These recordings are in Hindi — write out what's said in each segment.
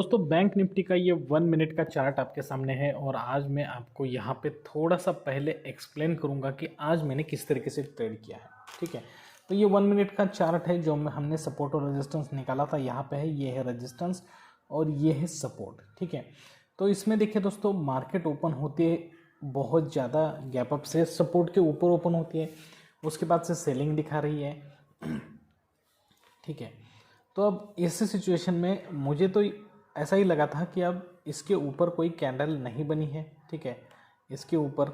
दोस्तों बैंक निफ्टी का ये 1 मिनट का चार्ट आपके सामने है और आज मैं आपको यहाँ पे थोड़ा सा पहले एक्सप्लेन करूँगा कि आज मैंने किस तरीके से ट्रेड किया है। ठीक है, तो ये 1 मिनट का चार्ट है जो हमने सपोर्ट और रेजिस्टेंस निकाला था। यहाँ पे है, ये है रेजिस्टेंस और ये है सपोर्ट। ठीक है, तो इसमें देखिए दोस्तों, मार्केट ओपन होती है बहुत ज़्यादा गैप अप से, सपोर्ट के ऊपर ओपन होती है, उसके बाद से सेलिंग दिखा रही है। ठीक है, तो अब ऐसे सिचुएशन में मुझे तो ऐसा ही लगा था कि अब इसके ऊपर कोई कैंडल नहीं बनी है। ठीक है, इसके ऊपर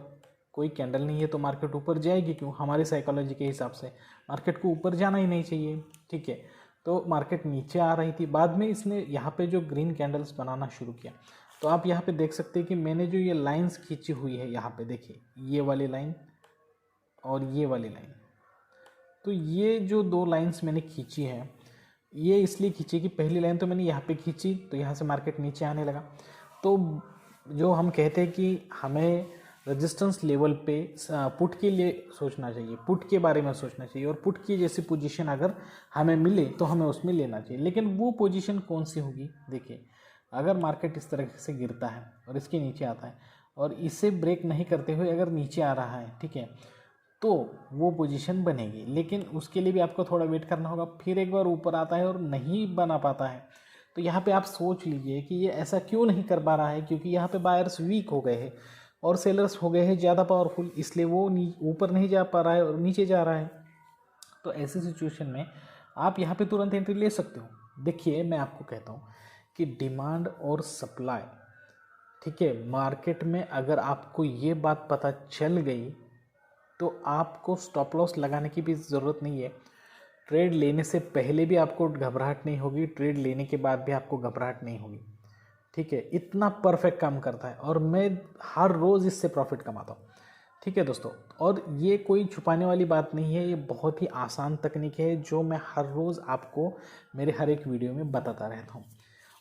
कोई कैंडल नहीं है तो मार्केट ऊपर जाएगी क्यों? हमारी साइकोलॉजी के हिसाब से मार्केट को ऊपर जाना ही नहीं चाहिए। ठीक है, तो मार्केट नीचे आ रही थी, बाद में इसने यहाँ पे जो ग्रीन कैंडल्स बनाना शुरू किया। तो आप यहाँ पे देख सकते हैं कि मैंने जो ये लाइंस खींची हुई है, यहाँ पे देखिए ये वाली लाइन और ये वाली लाइन, तो ये जो दो लाइंस मैंने खींची है, ये इसलिए खींची कि पहली लाइन तो मैंने यहाँ पे खींची तो यहाँ से मार्केट नीचे आने लगा। तो जो हम कहते हैं कि हमें रेजिस्टेंस लेवल पे पुट के लिए सोचना चाहिए, पुट के बारे में सोचना चाहिए, और पुट की जैसी पोजीशन अगर हमें मिले तो हमें उसमें लेना चाहिए। लेकिन वो पोजीशन कौन सी होगी? देखिए, अगर मार्केट इस तरह से गिरता है और इसके नीचे आता है और इसे ब्रेक नहीं करते हुए अगर नीचे आ रहा है, ठीक है, तो वो पोजीशन बनेगी। लेकिन उसके लिए भी आपको थोड़ा वेट करना होगा। फिर एक बार ऊपर आता है और नहीं बना पाता है, तो यहाँ पे आप सोच लीजिए कि ये ऐसा क्यों नहीं कर पा रहा है, क्योंकि यहाँ पे बायर्स वीक हो गए हैं और सेलर्स हो गए हैं ज़्यादा पावरफुल, इसलिए वो ऊपर नहीं जा पा रहा है और नीचे जा रहा है। तो ऐसी सिचुएशन में आप यहाँ पे तुरंत एंट्री ले सकते हो। देखिए, मैं आपको कहता हूँ कि डिमांड और सप्लाई, ठीक है, मार्केट में अगर आपको ये बात पता चल गई तो आपको स्टॉप लॉस लगाने की भी ज़रूरत नहीं है। ट्रेड लेने से पहले भी आपको घबराहट नहीं होगी, ट्रेड लेने के बाद भी आपको घबराहट नहीं होगी। ठीक है, इतना परफेक्ट काम करता है और मैं हर रोज़ इससे प्रॉफिट कमाता हूँ। ठीक है दोस्तों, और ये कोई छुपाने वाली बात नहीं है, ये बहुत ही आसान तकनीक है जो मैं हर रोज़ आपको मेरे हर एक वीडियो में बताता रहता हूँ।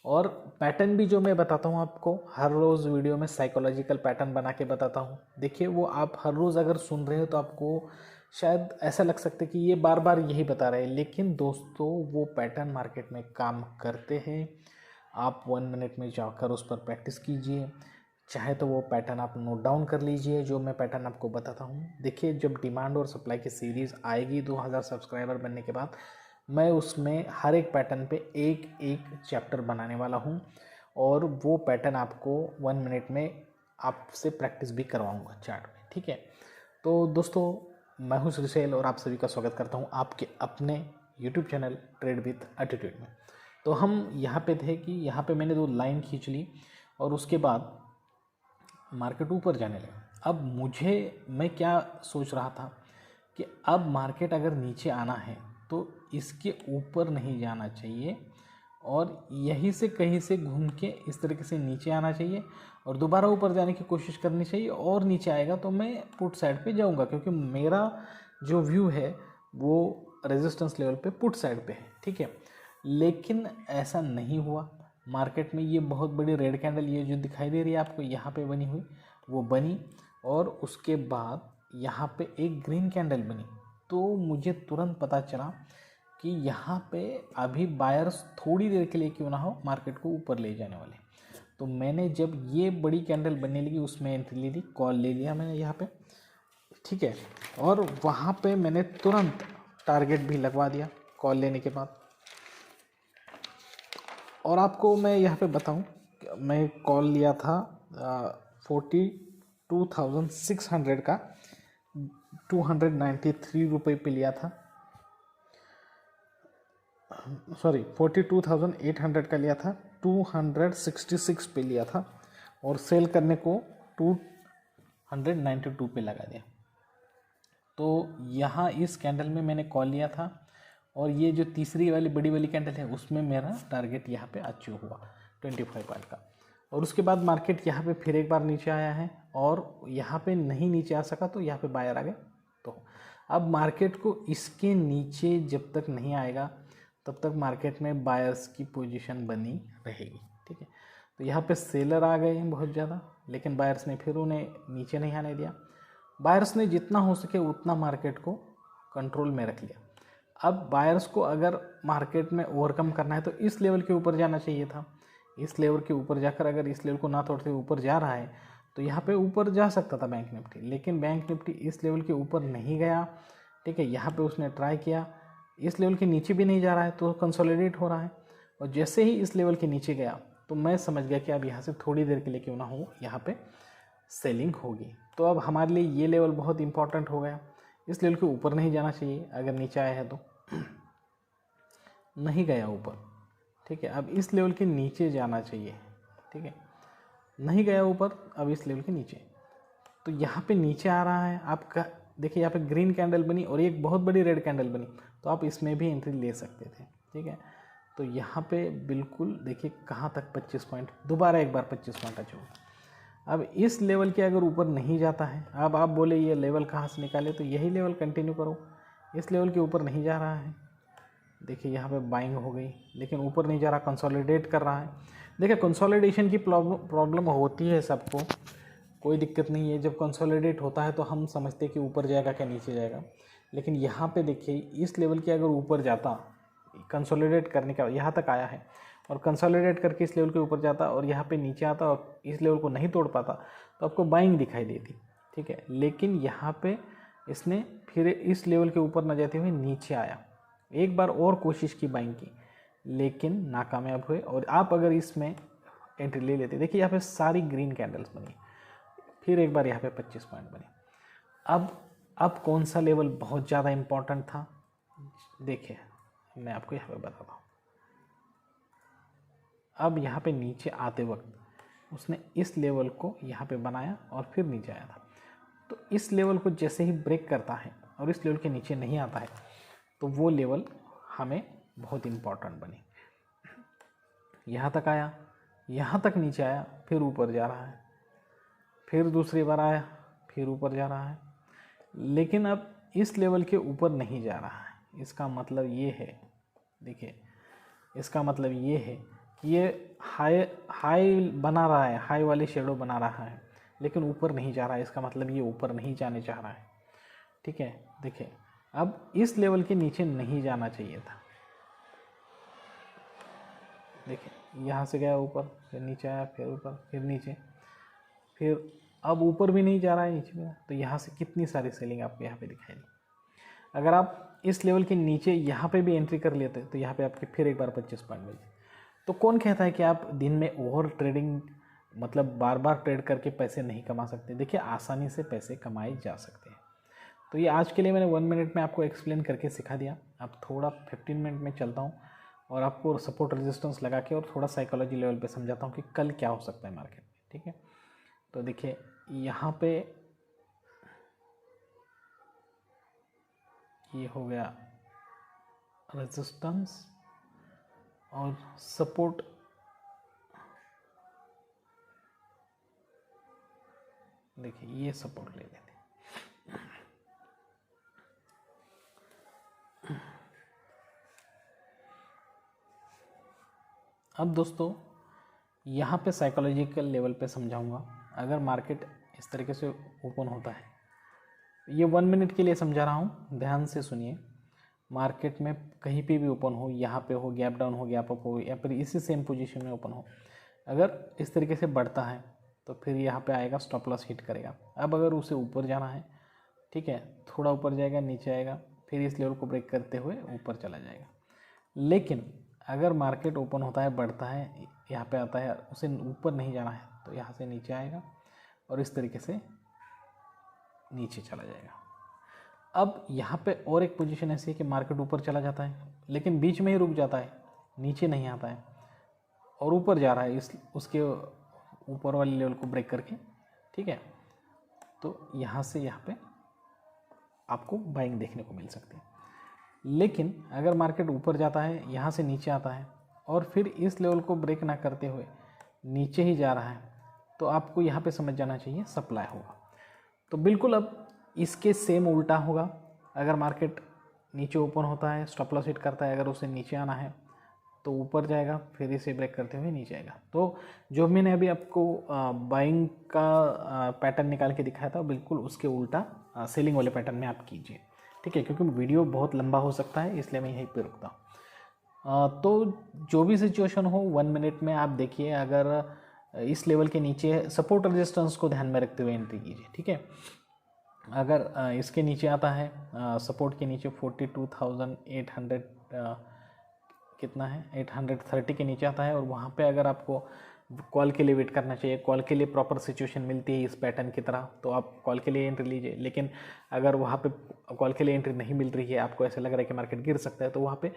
और पैटर्न भी जो मैं बताता हूँ आपको हर रोज़ वीडियो में, साइकोलॉजिकल पैटर्न बना के बताता हूँ। देखिए, वो आप हर रोज़ अगर सुन रहे हो तो आपको शायद ऐसा लग सकता है कि ये बार बार यही बता रहे हैं, लेकिन दोस्तों वो पैटर्न मार्केट में काम करते हैं। आप 1 मिनट में जाकर उस पर प्रैक्टिस कीजिए, चाहे तो वो पैटर्न आप नोट डाउन कर लीजिए जो मैं पैटर्न आपको बताता हूँ। देखिए, जब डिमांड और सप्लाई की सीरीज़ आएगी 2000 सब्सक्राइबर बनने के बाद, मैं उसमें हर एक पैटर्न पे एक एक चैप्टर बनाने वाला हूँ और वो पैटर्न आपको 1 मिनट में आपसे प्रैक्टिस भी करवाऊँगा चार्ट में। ठीक है, तो दोस्तों, मैं हूँ श्रीशैल और आप सभी का स्वागत करता हूँ आपके अपने YouTube channel trade with attitude में। तो हम यहाँ पे थे कि यहाँ पे मैंने दो लाइन खींच ली और उसके बाद मार्केट ऊपर जाने लगा। अब मैं क्या सोच रहा था कि अब मार्केट अगर नीचे आना है तो इसके ऊपर नहीं जाना चाहिए और यहीं से कहीं से घूम के इस तरीके से नीचे आना चाहिए और दोबारा ऊपर जाने की कोशिश करनी चाहिए, और नीचे आएगा तो मैं पुट साइड पे जाऊंगा, क्योंकि मेरा जो व्यू है वो रेजिस्टेंस लेवल पे पुट साइड पे है। ठीक है, लेकिन ऐसा नहीं हुआ। मार्केट में ये बहुत बड़ी रेड कैंडल, ये जो दिखाई दे रही है आपको यहाँ पे बनी हुई, वो बनी और उसके बाद यहाँ पे एक ग्रीन कैंडल बनी। तो मुझे तुरंत पता चला कि यहाँ पे अभी बायर्स थोड़ी देर के लिए क्यों ना हो मार्केट को ऊपर ले जाने वाले। तो मैंने जब ये बड़ी कैंडल बनने लगी उसमें एंट्री ले ली, कॉल ले लिया मैंने यहाँ पे। ठीक है, और वहाँ पे मैंने तुरंत टारगेट भी लगवा दिया कॉल लेने के बाद। और आपको मैं यहाँ पे बताऊँ, मैं कॉल लिया था 42,600 का, 293 रुपये पे लिया था, सॉरी 42,800 का लिया था, 266 पे लिया था और सेल करने को 292 पे लगा दिया। तो यहाँ इस कैंडल में मैंने कॉल लिया था और ये जो तीसरी वाली बड़ी वाली कैंडल है उसमें मेरा टारगेट यहाँ पे अचीव हुआ 25 पॉइंट का। और उसके बाद मार्केट यहाँ पे फिर एक बार नीचे आया है और यहाँ पे नहीं नीचे आ सका तो यहाँ पे बायर आ गए। तो अब मार्केट को इसके नीचे जब तक नहीं आएगा तब तक मार्केट में बायर्स की पोजीशन बनी रहेगी। ठीक है, तो यहाँ पे सेलर आ गए हैं बहुत ज़्यादा, लेकिन बायर्स ने फिर उन्हें नीचे नहीं आने दिया। बायर्स ने जितना हो सके उतना मार्केट को कंट्रोल में रख लिया। अब बायर्स को अगर मार्केट में ओवरकम करना है तो इस लेवल के ऊपर जाना चाहिए था, इस लेवल के ऊपर जाकर अगर इस लेवल को ना तोड़ते हुए ऊपर जा रहा है तो यहाँ पे ऊपर जा सकता था बैंक निफ्टी, लेकिन बैंक निफ्टी इस लेवल के ऊपर नहीं गया। ठीक है, यहाँ पे उसने ट्राई किया, इस लेवल के नीचे भी नहीं जा रहा है तो कंसोलिडेट हो रहा है, और जैसे ही इस लेवल के नीचे गया तो मैं समझ गया कि अब यहाँ से थोड़ी देर के लिए क्यों ना हो यहाँ पे सेलिंग होगी। तो अब हमारे लिए ये लेवल बहुत इंपॉर्टेंट हो गया। इस लेवल के ऊपर नहीं जाना चाहिए, अगर नीचे आया है तो नहीं गया ऊपर। ठीक है, अब इस लेवल के नीचे जाना चाहिए। ठीक है, नहीं गया ऊपर, अब इस लेवल के नीचे, तो यहाँ पे नीचे आ रहा है आपका। देखिए यहाँ पे ग्रीन कैंडल बनी और एक बहुत बड़ी रेड कैंडल बनी, तो आप इसमें भी एंट्री ले सकते थे। ठीक है, तो यहाँ पे बिल्कुल देखिए कहाँ तक 25 पॉइंट, दोबारा एक बार 25 पॉइंट टच होगा। अब इस लेवल के अगर ऊपर नहीं जाता है, अब आप बोले ये लेवल कहाँ से निकाले, तो यही लेवल कंटिन्यू करो। इस लेवल के ऊपर नहीं जा रहा है, देखिए यहाँ पे बाइंग हो गई, लेकिन ऊपर नहीं जा रहा, कंसोलिडेट कर रहा है। देखिए कंसोलिडेशन की प्रॉब्लम होती है सबको, कोई दिक्कत नहीं है। जब कंसोलिडेट होता है तो हम समझते हैं कि ऊपर जाएगा क्या नीचे जाएगा, लेकिन यहाँ पे देखिए इस लेवल के अगर ऊपर जाता, कंसोलिडेट करने का यहाँ तक आया है और कंसोलिडेट करके इस लेवल के ऊपर जाता और यहाँ पे नीचे आता और इस लेवल को नहीं तोड़ पाता तो आपको बाइंग दिखाई देती। ठीक है, लेकिन यहाँ पे इसने फिर इस लेवल के ऊपर न जाते हुए नीचे आया, एक बार और कोशिश की बाइंग की, लेकिन नाकामयाब हुए। और आप अगर इसमें एंट्री ले लेते, देखिए यहाँ पे सारी ग्रीन कैंडल्स बनी, फिर एक बार यहाँ पे 25 पॉइंट बने। अब कौन सा लेवल बहुत ज़्यादा इम्पोर्टेंट था, देखिए मैं आपको यहाँ पे बताता हूँ। अब यहाँ पे नीचे आते वक्त उसने इस लेवल को यहाँ पे बनाया और फिर नीचे आया था, तो इस लेवल को जैसे ही ब्रेक करता है और इस लेवल के नीचे नहीं आता है तो वो लेवल हमें बहुत इम्पोर्टेंट बनी। यहाँ तक आया, यहाँ तक नीचे आया, फिर ऊपर जा रहा है, फिर दूसरी बार आया, फिर ऊपर जा रहा है, लेकिन अब इस लेवल के ऊपर नहीं जा रहा है। इसका मतलब ये है, देखिए इसका मतलब ये है कि ये हाई बना रहा है, हाई वाली शेडो बना रहा है, लेकिन ऊपर नहीं जा रहा है। इसका मतलब ये ऊपर नहीं जाने चाह रहा है। ठीक है, देखिए अब इस लेवल के नीचे नहीं जाना चाहिए था। देखिए यहाँ से गया ऊपर, फिर नीचे आया, फिर ऊपर, फिर नीचे, फिर अब ऊपर भी नहीं जा रहा है, नीचे में, तो यहाँ से कितनी सारी सेलिंग आपको यहाँ पे दिखाई दी। अगर आप इस लेवल के नीचे यहाँ पे भी एंट्री कर लेते तो यहाँ पे आपके फिर एक बार 25 पॉइंट मिलते। तो कौन कहता है कि आप दिन में ओवर ट्रेडिंग मतलब बार बार ट्रेड करके पैसे नहीं कमा सकते। देखिए आसानी से पैसे कमाए जा सकते हैं। तो ये आज के लिए मैंने 1 मिनट में आपको एक्सप्लेन करके सिखा दिया। अब थोड़ा 15 मिनट में चलता हूँ और आपको सपोर्ट रेजिस्टेंस लगा के और थोड़ा साइकोलॉजी लेवल पे समझाता हूँ कि कल क्या हो सकता है मार्केट में। ठीक है, तो देखिए यहाँ पे ये हो गया रेजिस्टेंस और सपोर्ट। देखिए ये सपोर्ट ले लेते हैं। अब दोस्तों यहाँ पे साइकोलॉजिकल लेवल पे समझाऊंगा। अगर मार्केट इस तरीके से ओपन होता है, ये 1 मिनट के लिए समझा रहा हूँ, ध्यान से सुनिए। मार्केट में कहीं पे भी ओपन हो, यहाँ पे हो, गैप डाउन हो, गैप अप हो, या फिर इसी सेम पोजीशन में ओपन हो, अगर इस तरीके से बढ़ता है तो फिर यहाँ पे आएगा, स्टॉप लॉस हिट करेगा। अब अगर उसे ऊपर जाना है, ठीक है, थोड़ा ऊपर जाएगा, नीचे आएगा, फिर इस लेवल को ब्रेक करते हुए ऊपर चला जाएगा। लेकिन अगर मार्केट ओपन होता है, बढ़ता है, यहाँ पे आता है, उसे ऊपर नहीं जाना है तो यहाँ से नीचे आएगा और इस तरीके से नीचे चला जाएगा। अब यहाँ पे और एक पोजीशन ऐसी है कि मार्केट ऊपर चला जाता है लेकिन बीच में ही रुक जाता है, नीचे नहीं आता है और ऊपर जा रहा है इस उसके ऊपर वाले लेवल को ब्रेक करके। ठीक है, तो यहाँ से यहाँ पे आपको बाइंग देखने को मिल सकती है। लेकिन अगर मार्केट ऊपर जाता है, यहाँ से नीचे आता है और फिर इस लेवल को ब्रेक ना करते हुए नीचे ही जा रहा है, तो आपको यहाँ पे समझ जाना चाहिए सप्लाई होगा। तो बिल्कुल अब इसके सेम उल्टा होगा। अगर मार्केट नीचे ओपन होता है, स्टॉप लॉस हिट करता है, अगर उसे नीचे आना है तो ऊपर जाएगा, फिर इसे ब्रेक करते हुए नीचे आएगा। तो जो मैंने अभी आपको बाइंग का पैटर्न निकाल के दिखाया था, बिल्कुल उसके उल्टा सेलिंग वाले पैटर्न में आप कीजिए। ठीक है, क्योंकि वीडियो बहुत लंबा हो सकता है, इसलिए मैं यहीं पे रुकता हूँ। तो जो भी सिचुएशन हो 1 मिनट में आप देखिए, अगर इस लेवल के नीचे सपोर्ट रेजिस्टेंस को ध्यान में रखते हुए एंट्री कीजिए, ठीक है। अगर इसके नीचे आता है सपोर्ट के नीचे 42,800 कितना है 830 के नीचे आता है, और वहाँ पे अगर आपको कॉल के लिए वेट करना चाहिए, कॉल के लिए प्रॉपर सिचुएशन मिलती है इस पैटर्न की तरह, तो आप कॉल के लिए एंट्री लीजिए। लेकिन अगर वहाँ पे कॉल के लिए एंट्री नहीं मिल रही है, आपको ऐसा लग रहा है कि मार्केट गिर सकता है, तो वहाँ पे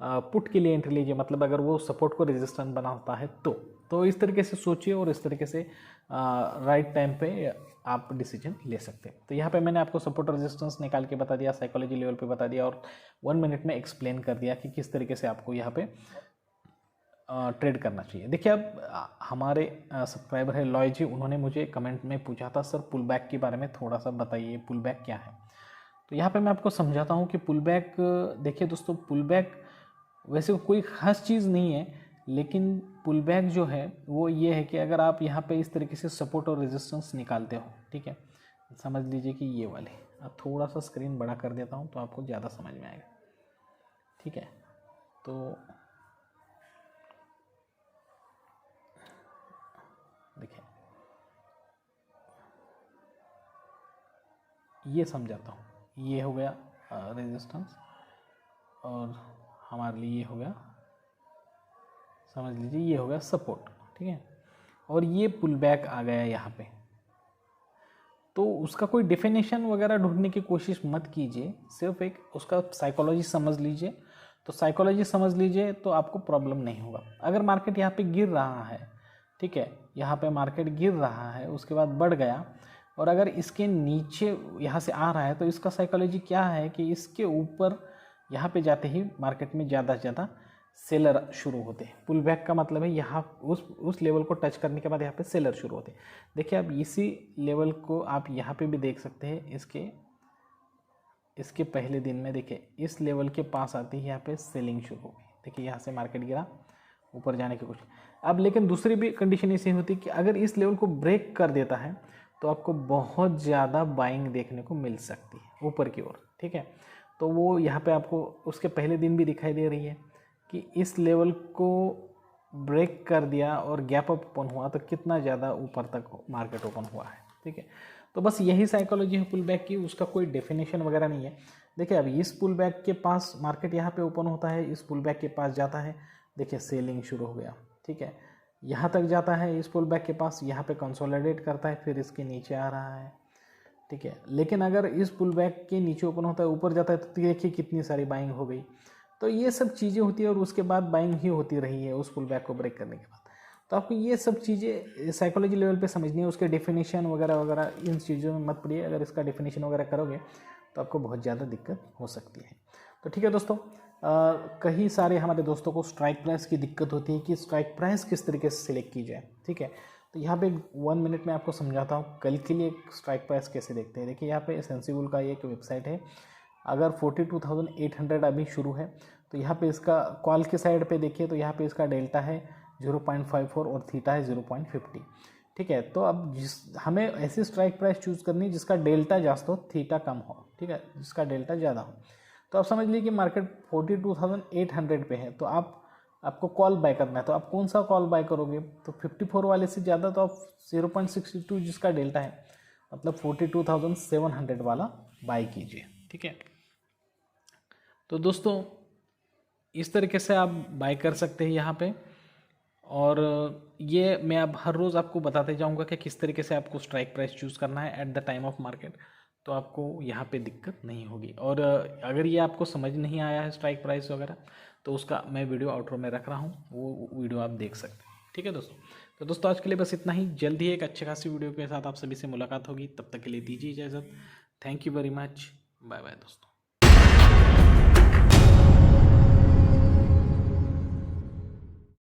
पुट के लिए एंट्री लीजिए। मतलब अगर वो सपोर्ट को रेजिस्टेंस बनाता है तो इस तरीके से सोचिए और इस तरीके से राइट टाइम पे आप डिसीजन ले सकते हैं। तो यहाँ पे मैंने आपको सपोर्ट रेजिस्टेंस निकाल के बता दिया, साइकोलॉजी लेवल पे बता दिया, और 1 मिनट में एक्सप्लेन कर दिया कि किस तरीके से आपको यहाँ पे ट्रेड करना चाहिए। देखिए, अब हमारे सब्सक्राइबर है लॉय जी, उन्होंने मुझे कमेंट में पूछा था सर पुल बैक के बारे में थोड़ा सा बताइए, पुल बैक क्या है। तो यहाँ पे मैं आपको समझाता हूँ कि पुल बैक, देखिए दोस्तों, पुल बैक वैसे कोई ख़ास चीज़ नहीं है, लेकिन पुल बैक जो है वो ये है कि अगर आप यहाँ पे इस तरीके से सपोर्ट और रेजिस्टेंस निकालते हो, ठीक है, समझ लीजिए कि ये वाले, अब थोड़ा सा स्क्रीन बड़ा कर देता हूँ तो आपको ज़्यादा समझ में आएगा, ठीक है। तो देखिए, ये समझाता हूँ, ये हो गया रेजिस्टेंस और हमारे लिए ये हो गया, समझ लीजिए ये हो गया सपोर्ट, ठीक है, और ये पुल बैक आ गया यहाँ पे। तो उसका कोई डेफिनेशन वगैरह ढूंढने की कोशिश मत कीजिए, सिर्फ एक उसका साइकोलॉजी समझ लीजिए। तो साइकोलॉजी समझ लीजिए तो आपको प्रॉब्लम नहीं होगा। अगर मार्केट यहाँ पे गिर रहा है, ठीक है, यहाँ पे मार्केट गिर रहा है, उसके बाद बढ़ गया, और अगर इसके नीचे यहाँ से आ रहा है, तो इसका साइकोलॉजी क्या है कि इसके ऊपर यहाँ पे जाते ही मार्केट में ज़्यादा से ज़्यादा सेलर शुरू होते हैं। पुल बैक का मतलब है यहाँ उस लेवल को टच करने के बाद यहाँ पे सेलर शुरू होते हैं। देखिए, अब इसी लेवल को आप यहाँ पे भी देख सकते हैं, इसके पहले दिन में देखिए इस लेवल के पास आती है, यहाँ पे सेलिंग शुरू हो गई। देखिए यहाँ से मार्केट गिरा, ऊपर जाने की कोशिश। अब लेकिन दूसरी भी कंडीशन ऐसी होती है कि अगर इस लेवल को ब्रेक कर देता है तो आपको बहुत ज़्यादा बाइंग देखने को मिल सकती है ऊपर की ओर, ठीक है। तो वो यहाँ पे आपको उसके पहले दिन भी दिखाई दे रही है कि इस लेवल को ब्रेक कर दिया और गैप अप ओपन हुआ तो कितना ज़्यादा ऊपर तक मार्केट ओपन हुआ है, ठीक है। तो बस यही साइकोलॉजी है पुल बैक की, उसका कोई डेफिनेशन वगैरह नहीं है। देखिए, अब इस पुल बैक के पास मार्केट यहाँ पे ओपन होता है, इस पुल बैक के पास जाता है, देखिए सेलिंग शुरू हो गया, ठीक है, यहाँ तक जाता है इस पुल बैक के पास, यहाँ पे कंसोलिडेट करता है, फिर इसके नीचे आ रहा है, ठीक है। लेकिन अगर इस पुल बैक के नीचे ओपन होता है, ऊपर जाता है, तो देखिए कितनी सारी बाइंग हो गई। तो ये सब चीज़ें होती है, और उसके बाद बाइंग ही होती रही है उस पुल बैक को ब्रेक करने के बाद। तो आपको ये सब चीज़ें साइकोलॉजी लेवल पे समझनी है, उसके डेफिनेशन वगैरह वगैरह इन चीज़ों में मत पड़िए। अगर इसका डेफिनेशन वगैरह करोगे तो आपको बहुत ज़्यादा दिक्कत हो सकती है। तो ठीक है दोस्तों, कई सारे हमारे दोस्तों को स्ट्राइक प्राइस की दिक्कत होती है कि स्ट्राइक प्राइस किस तरीके से सिलेक्ट की जाए, ठीक है। तो यहाँ पे 1 मिनट में आपको समझाता हूँ कल के लिए स्ट्राइक प्राइस कैसे देखते हैं। देखिए, यहाँ पे सेंसिबल का एक वेबसाइट है, अगर 42,800 अभी शुरू है, तो यहाँ पे इसका कॉल के साइड पे देखिए, तो यहाँ पे इसका डेल्टा है 0.54 और थीटा है 0.50, ठीक है। तो अब हमें ऐसी स्ट्राइक प्राइस चूज़ करनी है जिसका डेल्टा ज़्यादा हो, थीटा कम हो, ठीक है, जिसका डेल्टा ज़्यादा हो। तो आप समझ लीजिए कि मार्केट 42,800 पे है, तो आपको कॉल बाय करना है, तो आप कौन सा कॉल बाय करोगे? तो 54 वाले से ज़्यादा, तो आप 0.62 जिसका डेल्टा है, मतलब 42,700 वाला बाय कीजिए, ठीक है। तो दोस्तों, इस तरीके से आप बाय कर सकते हैं यहाँ पे, और ये मैं अब हर रोज़ आपको बताते जाऊँगा कि किस तरीके से आपको स्ट्राइक प्राइस चूज़ करना है at the time of market, तो आपको यहाँ पे दिक्कत नहीं होगी। और अगर ये आपको समझ नहीं आया है स्ट्राइक प्राइस वगैरह, तो उसका मैं वीडियो आउटरो में रख रहा हूँ, वो वीडियो आप देख सकते हैं, ठीक है दोस्तों। तो दोस्तों, आज के लिए बस इतना ही। जल्द ही एक अच्छी खासी वीडियो के साथ आप सभी से मुलाकात होगी, तब तक के लिए दीजिए इजाज़त। Thank you very much, bye bye दोस्तों।